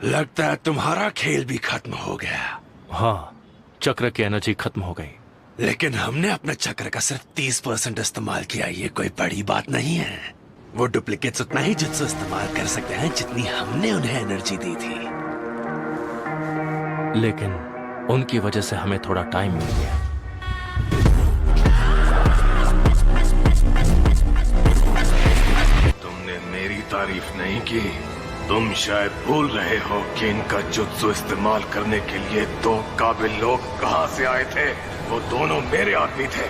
लगता है तुम्हारा खेल भी खत्म हो गया। हाँ, चक्र की एनर्जी खत्म हो गई। लेकिन हमने अपने चक्र का सिर्फ 30% इस्तेमाल किया। ये कोई बड़ी बात नहीं है। वो डुप्लीकेट्स उतना ही जुत्सु इस्तेमाल कर सकते हैं जितनी हमने उन्हें एनर्जी दी थी। लेकिन उनकी वजह से हमें थोड़ा टाइम मिल गया। तुमने मेरी तारीफ नहीं की। तुम शायद भूल रहे हो कि इनका जुत्सु इस्तेमाल करने के लिए दो काबिल लोग कहां से आए थे। वो दोनों मेरे आदमी थे।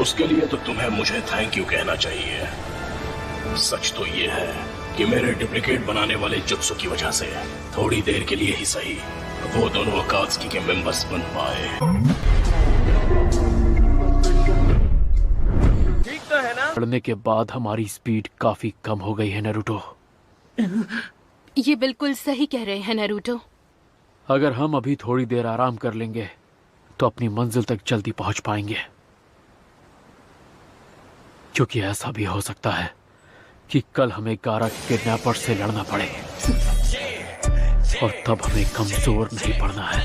उसके लिए तो तुम्हें मुझे थैंक यू कहना चाहिए। सच तो ये है कि मेरे डुप्लीकेट बनाने वाले जुत्सु की वजह से थोड़ी देर के लिए ही सही वो दोनों अकात्सुकी के मेंबर्स बन पाए। ठीक तो है ना? लड़ने के बाद हमारी स्पीड काफी कम हो गई है नारुतो। ये बिल्कुल सही कह रहे हैं नारुतो। अगर हम अभी थोड़ी देर आराम कर लेंगे तो अपनी मंजिल तक जल्दी पहुंच पाएंगे। क्योंकि ऐसा भी हो सकता है कि कल हमें गारा के किडनैपर से लड़ना पड़े और तब हमें कमजोर नहीं पड़ना है।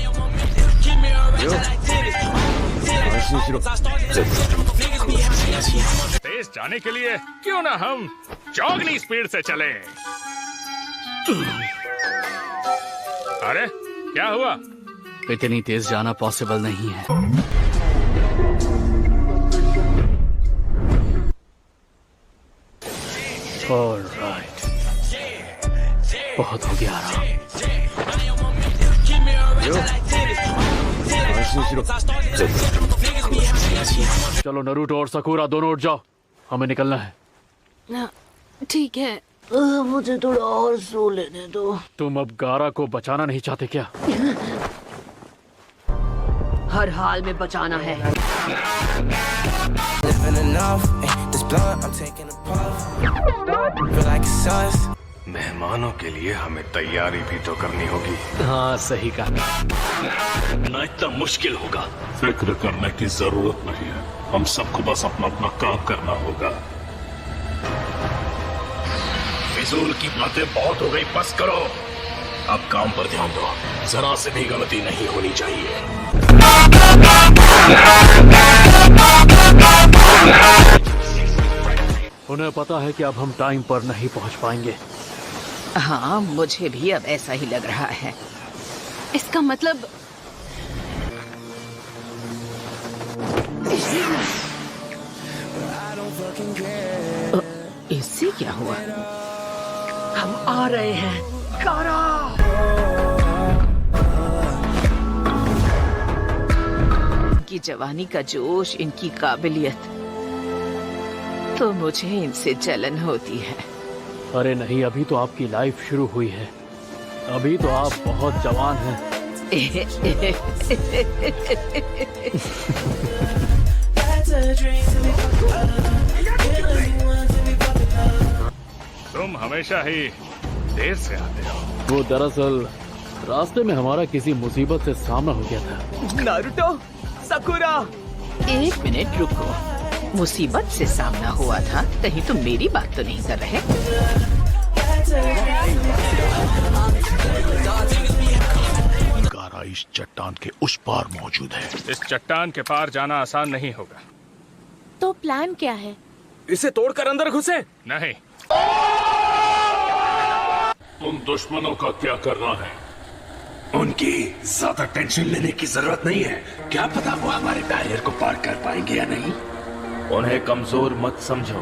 तेज जाने के लिए क्यों ना हम चौगनी स्पीड से चलें? अरे क्या हुआ? इतनी तेज जाना पॉसिबल नहीं है। ऑलराइट, बहुत हो गया आराम। चलो नारुतो और साकुरा दोनों उठ जाओ, हमें निकलना है। ठीक है। मुझे थोड़ा और सो लेने दो। तुम अब गारा को बचाना नहीं चाहते क्या? हर हाल में बचाना है। मेहमानों के लिए हमें तैयारी भी तो करनी होगी। हाँ सही कहा। ना इतना मुश्किल होगा। फिक्र करने की जरूरत नहीं है। हम सबको बस अपना अपना काम करना होगा। फिजूल की बातें बहुत हो गई, बस करो। अब काम पर ध्यान दो। जरा से भी गलती नहीं होनी चाहिए। उन्हें पता है कि अब हम टाइम पर नहीं पहुंच पाएंगे। हाँ, मुझे भी अब ऐसा ही लग रहा है। इसका मतलब इससे क्या हुआ? हम आ रहे हैं। गारा! इनकी जवानी का जोश, इनकी काबिलियत, तो मुझे इनसे जलन होती है। अरे नहीं, अभी तो आपकी लाइफ शुरू हुई है। अभी तो आप बहुत जवान हैं। तुम हमेशा ही देर से आते हो। वो दरअसल रास्ते में हमारा किसी मुसीबत से सामना हो गया था। नारुतो, साकुरा, एक मिनट रुको। मुसीबत से सामना हुआ था? कहीं तुम मेरी बात तो नहीं कर रहे? गारा इस चट्टान के उस पार मौजूद है। इस चट्टान के पार जाना आसान नहीं होगा। तो प्लान क्या है? इसे तोड़कर अंदर घुसे? नहीं, तुम दुश्मनों का क्या करना है? उनकी ज्यादा टेंशन लेने की जरूरत नहीं है। क्या पता वो हमारे बैरियर को पार कर पाएंगे या नहीं। उन्हें कमजोर मत समझो।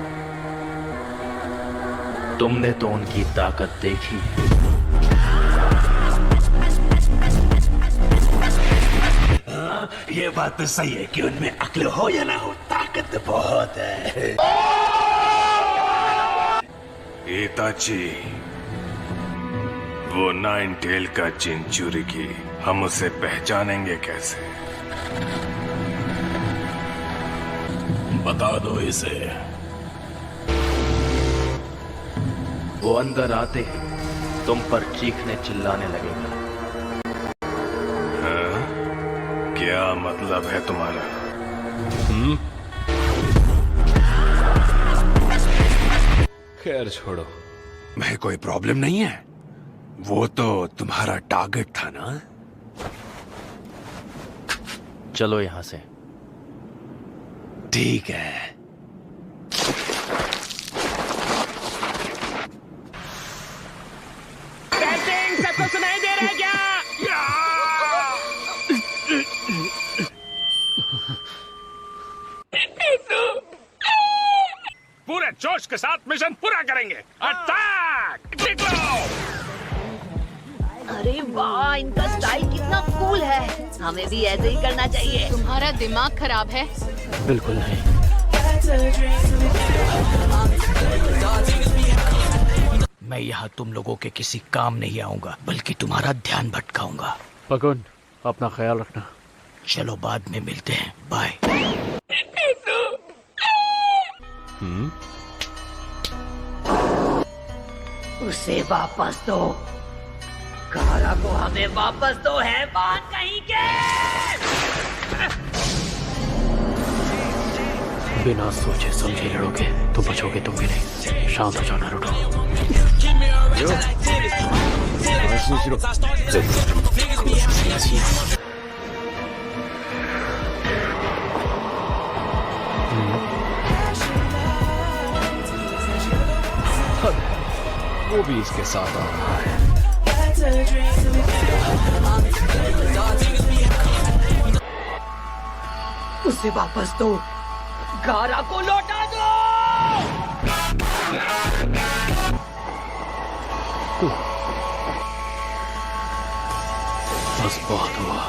तुमने तो उनकी ताकत देखी। हाँ, ये बात तो सही है कि उनमें अक्ल हो या ना हो, ताकत बहुत है। इताची, वो नाइन टेल का चिंचुरिकी, हम उसे पहचानेंगे कैसे? बता दो इसे। वो अंदर आते ही तुम पर चीखने चिल्लाने लगेगा। हाँ? क्या मतलब है तुम्हारा? खैर छोड़ो। मैं कोई प्रॉब्लम नहीं है। वो तो तुम्हारा टारगेट था ना? चलो यहाँ से। ठीक है। सबको सुनाई दे रहा है क्या? पूरे जोश के साथ मिशन पूरा करेंगे। अटैक! निकलो! अरे वाह, इनका स्टाइल कितना कूल है। हमें भी ऐसे ही करना चाहिए। तुम्हारा दिमाग खराब है। बिल्कुल नहीं। मैं यहाँ तुम लोगों के किसी काम नहीं आऊंगा, बल्कि तुम्हारा ध्यान भटकाऊंगा। पकुन, अपना ख्याल रखना। चलो बाद में मिलते हैं, बाय। उसे वापस दो। कारा को हमें वापस दो, है बात कहीं के। बिना सोचे समझे लड़ोगे तो बचोगे तुम भी नहीं। शांत हो जाओ नारुतो। वो भी इसके साथ आ रहा है। उसे वापस दो। गारा को लौटा दो। बस बहुत हुआ।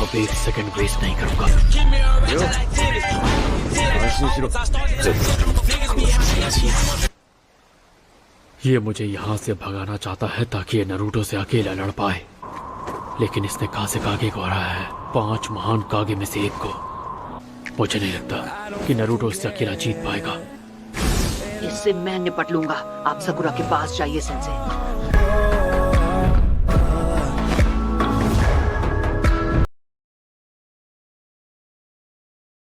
अब 1 सेकंड वेस्ट नहीं करूंगा। ये मुझे यहाँ से भगाना चाहता है ताकि ये नारुतो से अकेला लड़ पाए, लेकिन इसने कासेकागे को हराया है, 5 महान कागे में से एक को। मुझे नहीं लगता कि नारुतो इससे अकेला जीत पाएगा। इससे मैं निपट लूंगा। आप सकुरा के पास जाइए सेंसे।